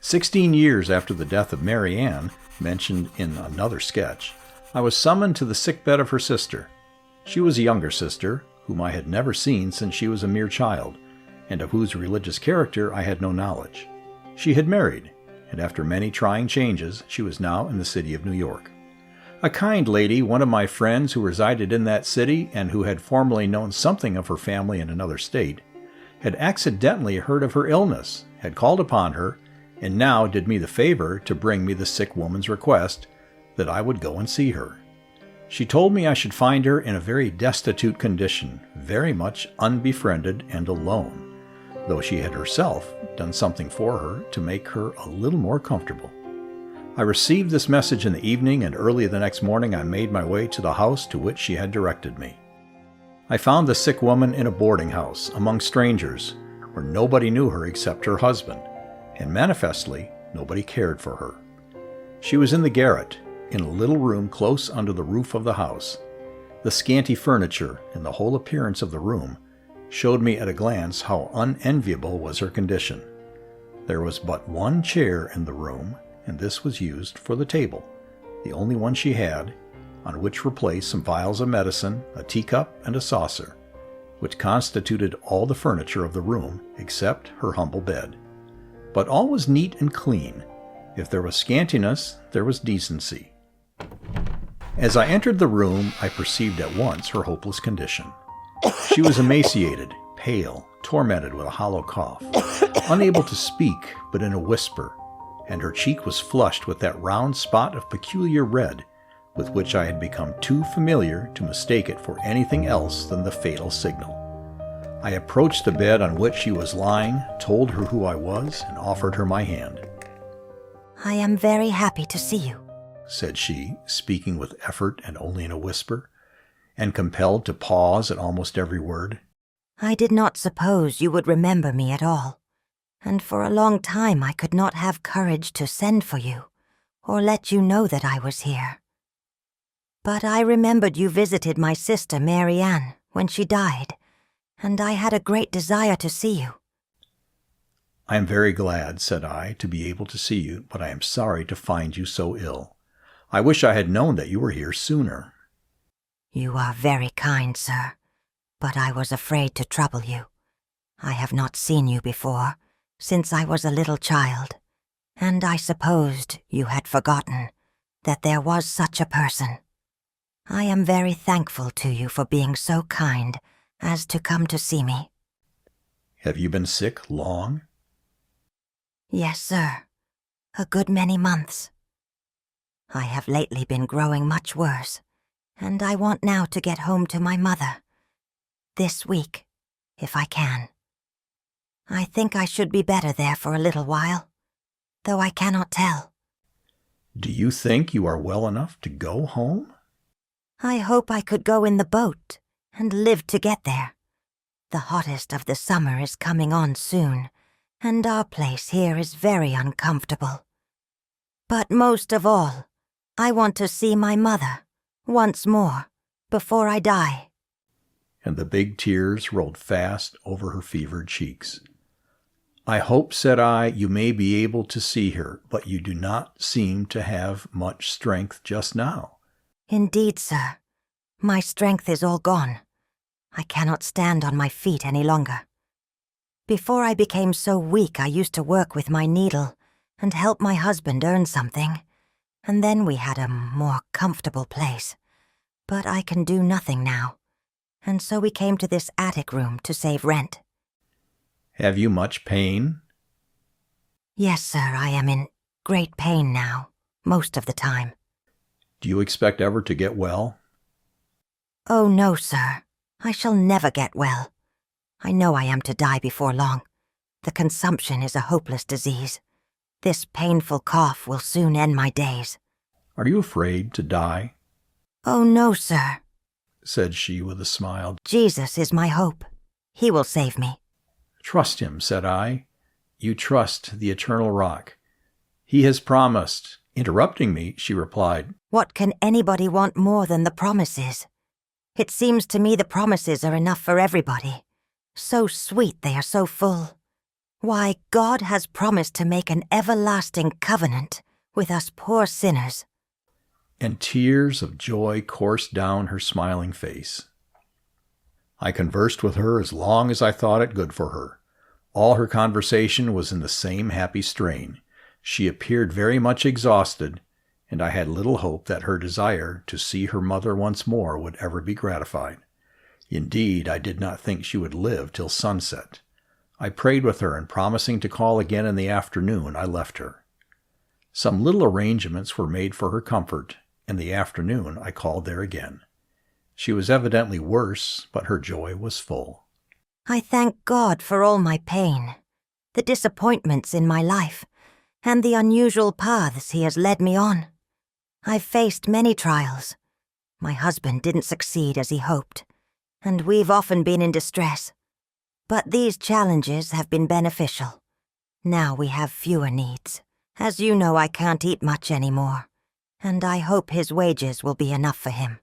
16 years after the death of Mary Ann, mentioned in another sketch, I was summoned to the sickbed of her sister. She was a younger sister, whom I had never seen since she was a mere child, and of whose religious character I had no knowledge. She had married, and after many trying changes, she was now in the city of New York. A kind lady, one of my friends who resided in that city and who had formerly known something of her family in another state, had accidentally heard of her illness, had called upon her, and now did me the favor to bring me the sick woman's request that I would go and see her. She told me I should find her in a very destitute condition, very much unbefriended and alone, though she had herself done something for her to make her a little more comfortable. I received this message in the evening, and early the next morning I made my way to the house to which she had directed me. I found the sick woman in a boarding house, among strangers, where nobody knew her except her husband, and manifestly nobody cared for her. She was in the garret, in a little room close under the roof of the house. The scanty furniture and the whole appearance of the room showed me at a glance how unenviable was her condition. There was but one chair in the room, and this was used for the table, the only one she had, on which were placed some vials of medicine, a teacup, and a saucer, which constituted all the furniture of the room except her humble bed. But all was neat and clean. If there was scantiness, there was decency. As I entered the room, I perceived at once her hopeless condition. She was emaciated, pale, tormented with a hollow cough, unable to speak but in a whisper, and her cheek was flushed with that round spot of peculiar red with which I had become too familiar to mistake it for anything else than the fatal signal. I approached the bed on which she was lying, told her who I was, and offered her my hand. "I am very happy to see you," said she, speaking with effort and only in a whisper, and compelled to pause at almost every word. "I did not suppose you would remember me at all, and for a long time I could not have courage to send for you, or let you know that I was here. But I remembered you visited my sister Mary Ann when she died, and I had a great desire to see you." "I am very glad," said I, "to be able to see you, but I am sorry to find you so ill. I wish I had known that you were here sooner." "You are very kind, sir, but I was afraid to trouble you. I have not seen you before, since I was a little child, and I supposed you had forgotten that there was such a person. I am very thankful to you for being so kind as to come to see me." "Have you been sick long?" "Yes, sir. A good many months. I have lately been growing much worse, and I want now to get home to my mother. This week, if I can. I think I should be better there for a little while, though I cannot tell." "Do you think you are well enough to go home?" "I hope I could go in the boat and live to get there. The hottest of the summer is coming on soon, and our place here is very uncomfortable. But most of all, I want to see my mother once more before I die." And the big tears rolled fast over her fevered cheeks. "I hope," said I, "you may be able to see her, but you do not seem to have much strength just now." "Indeed, sir, my strength is all gone. I cannot stand on my feet any longer. Before I became so weak, I used to work with my needle and help my husband earn something, and then we had a more comfortable place. But I can do nothing now, and so we came to this attic room to save rent." "Have you much pain?" "Yes, sir, I am in great pain now, most of the time." "Do you expect ever to get well?" "Oh, no, sir. I shall never get well. I know I am to die before long. The consumption is a hopeless disease. This painful cough will soon end my days." "Are you afraid to die?" "Oh, no, sir," said she with a smile. "Jesus is my hope. He will save me." "Trust him," said I. "You trust the eternal rock. He has promised." Interrupting me, she replied, "What can anybody want more than the promises? It seems to me the promises are enough for everybody. So sweet they are, so full. Why, God has promised to make an everlasting covenant with us poor sinners." And tears of joy coursed down her smiling face. I conversed with her as long as I thought it good for her. All her conversation was in the same happy strain. She appeared very much exhausted, and I had little hope that her desire to see her mother once more would ever be gratified. Indeed, I did not think she would live till sunset. I prayed with her, and promising to call again in the afternoon, I left her. Some little arrangements were made for her comfort. In the afternoon, I called there again. She was evidently worse, but her joy was full. "I thank God for all my pain, the disappointments in my life, and the unusual paths He has led me on. I've faced many trials. My husband didn't succeed as he hoped, and we've often been in distress. But these challenges have been beneficial. Now we have fewer needs. As you know, I can't eat much anymore, and I hope his wages will be enough for him."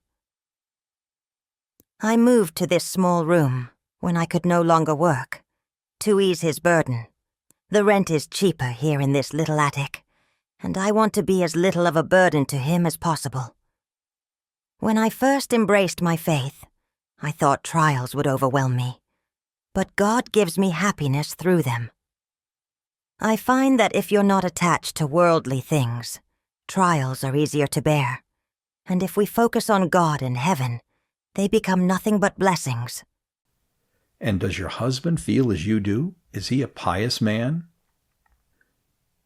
I moved to this small room when I could no longer work, to ease his burden. The rent is cheaper here in this little attic, and I want to be as little of a burden to him as possible. When I first embraced my faith, I thought trials would overwhelm me, but God gives me happiness through them. I find that if you're not attached to worldly things, trials are easier to bear, and if we focus on God and heaven, they become nothing but blessings. And does your husband feel as you do? Is he a pious man?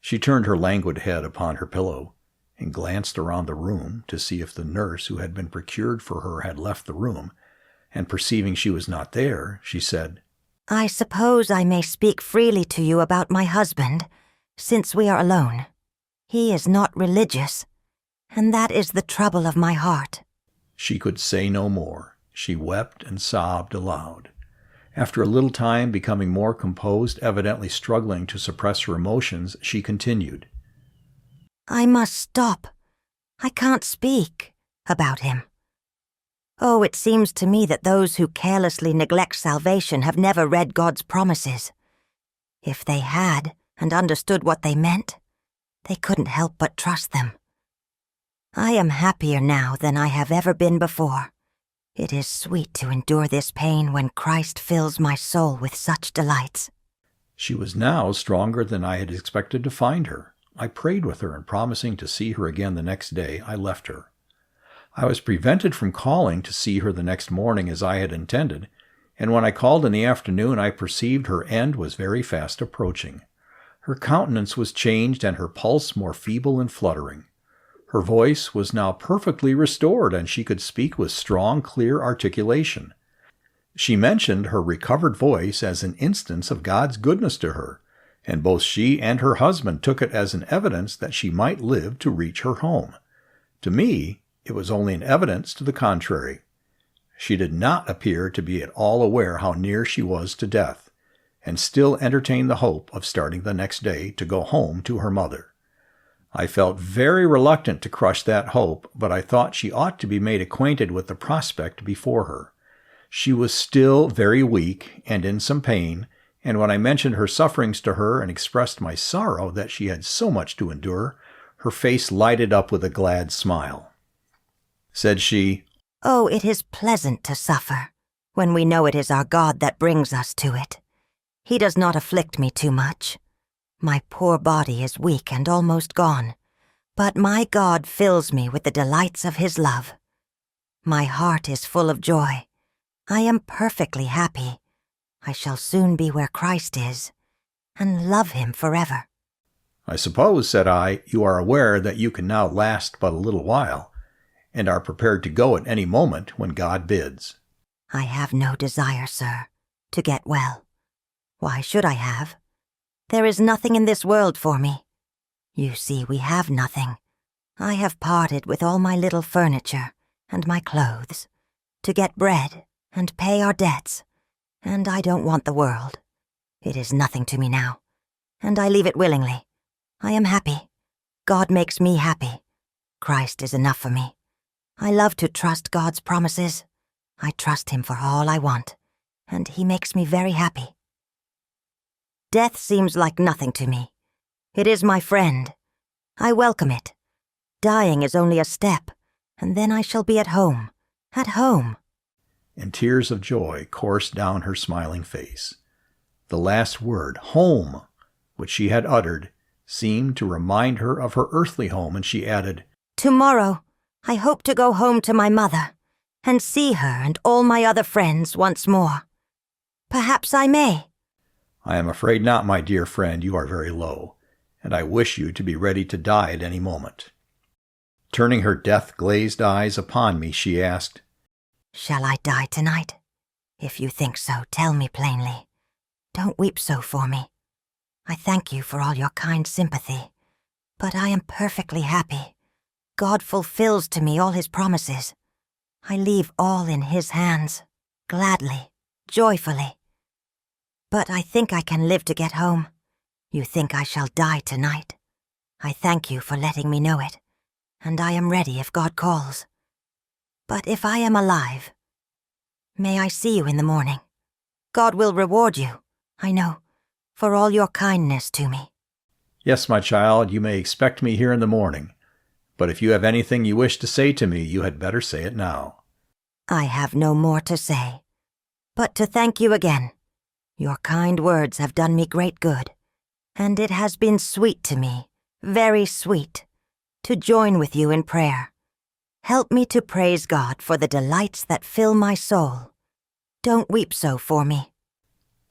She turned her languid head upon her pillow and glanced around the room to see if the nurse who had been procured for her had left the room, and perceiving she was not there, she said, "I suppose I may speak freely to you about my husband, since we are alone. He is not religious, and that is the trouble of my heart." She could say no more. She wept and sobbed aloud. After a little time, becoming more composed, evidently struggling to suppress her emotions, she continued, "I must stop. I can't speak about him. Oh, it seems to me that those who carelessly neglect salvation have never read God's promises. If they had and understood what they meant, they couldn't help but trust them. I am happier now than I have ever been before. It is sweet to endure this pain when Christ fills my soul with such delights." She was now stronger than I had expected to find her. I prayed with her, and promising to see her again the next day, I left her. I was prevented from calling to see her the next morning as I had intended, and when I called in the afternoon I perceived her end was very fast approaching. Her countenance was changed and her pulse more feeble and fluttering. Her voice was now perfectly restored, and she could speak with strong, clear articulation. She mentioned her recovered voice as an instance of God's goodness to her, and both she and her husband took it as an evidence that she might live to reach her home. To me, it was only an evidence to the contrary. She did not appear to be at all aware how near she was to death, and still entertained the hope of starting the next day to go home to her mother. I felt very reluctant to crush that hope, but I thought she ought to be made acquainted with the prospect before her. She was still very weak and in some pain, and when I mentioned her sufferings to her and expressed my sorrow that she had so much to endure, her face lighted up with a glad smile. Said she, "Oh, it is pleasant to suffer, when we know it is our God that brings us to it. He does not afflict me too much. My poor body is weak and almost gone, but my God fills me with the delights of His love. My heart is full of joy. I am perfectly happy. I shall soon be where Christ is, and love Him forever." "I suppose," said I, "you are aware that you can now last but a little while, and are prepared to go at any moment when God bids." "I have no desire, sir, to get well. Why should I have? There is nothing in this world for me. You see, we have nothing. I have parted with all my little furniture and my clothes to get bread and pay our debts, and I don't want the world. It is nothing to me now, and I leave it willingly. I am happy. God makes me happy. Christ is enough for me. I love to trust God's promises. I trust Him for all I want, and He makes me very happy." Death seems like nothing to me. It is my friend. I welcome it. Dying is only a step, and then I shall be at home. At home. And tears of joy coursed down her smiling face. The last word, home, which she had uttered, seemed to remind her of her earthly home, and she added, Tomorrow, I hope to go home to my mother, and see her and all my other friends once more. Perhaps I may. I am afraid not, my dear friend. You are very low, and I wish you to be ready to die at any moment. Turning her death-glazed eyes upon me, she asked, Shall I die tonight? If you think so, tell me plainly. Don't weep so for me. I thank you for all your kind sympathy, but I am perfectly happy. God fulfills to me all his promises. I leave all in his hands, gladly, joyfully. But I think I can live to get home. You think I shall die tonight. I thank you for letting me know it, and I am ready if God calls. But if I am alive, may I see you in the morning. God will reward you, I know, for all your kindness to me. Yes, my child, you may expect me here in the morning. But if you have anything you wish to say to me, you had better say it now. I have no more to say, but to thank you again. Your kind words have done me great good, and it has been sweet to me, very sweet, to join with you in prayer. Help me to praise God for the delights that fill my soul. Don't weep so for me.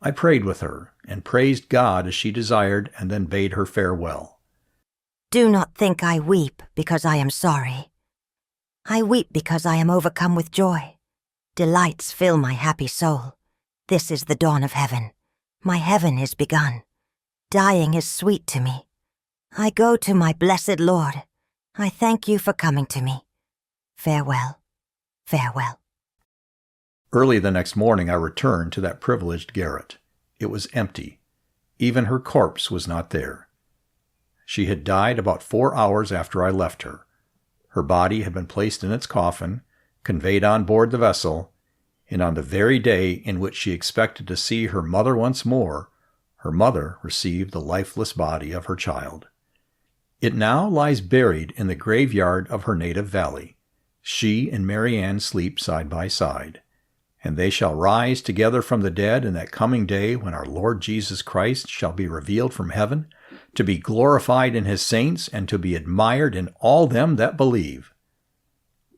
I prayed with her, and praised God as she desired, and then bade her farewell. Do not think I weep because I am sorry. I weep because I am overcome with joy. Delights fill my happy soul. This is the dawn of heaven. My heaven is begun. Dying is sweet to me. I go to my blessed Lord. I thank you for coming to me. Farewell. Farewell. Early the next morning I returned to that privileged garret. It was empty. Even her corpse was not there. She had died about 4 hours after I left her. Her body had been placed in its coffin, conveyed on board the vessel, and on the very day in which she expected to see her mother once more, her mother received the lifeless body of her child. It now lies buried in the graveyard of her native valley. She and Marianne sleep side by side, and they shall rise together from the dead in that coming day when our Lord Jesus Christ shall be revealed from heaven, to be glorified in his saints and to be admired in all them that believe.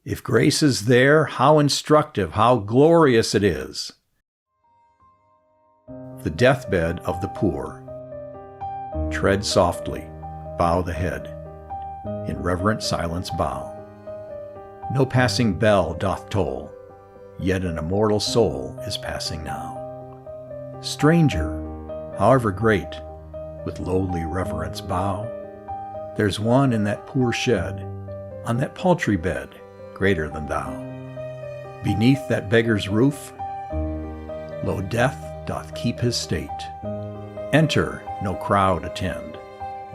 If grace is there, how instructive, how glorious it is! The deathbed of the poor. Tread softly, bow the head. In reverent silence bow. No passing bell doth toll, yet an immortal soul is passing now. Stranger, however great, with lowly reverence bow. There's one in that poor shed, on that paltry bed, greater than thou. Beneath that beggar's roof, lo, death doth keep his state. Enter, no crowd attend.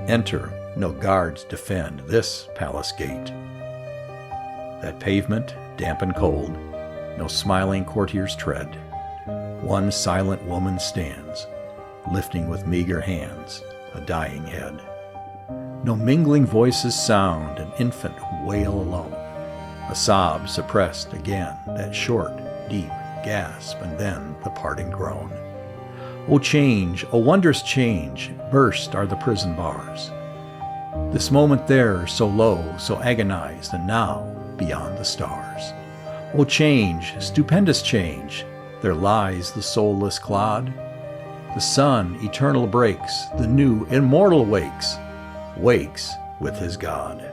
Enter, no guards defend this palace gate. That pavement, damp and cold, no smiling courtiers tread. One silent woman stands, lifting with meager hands a dying head. No mingling voices sound, an infant wail alone. A sob suppressed again, that short, deep gasp, and then the parting groan. O change, O wondrous change, burst are the prison bars. This moment there, so low, so agonized, and now beyond the stars. O change, stupendous change, there lies the soulless clod. The sun eternal breaks, the new immortal wakes with his God.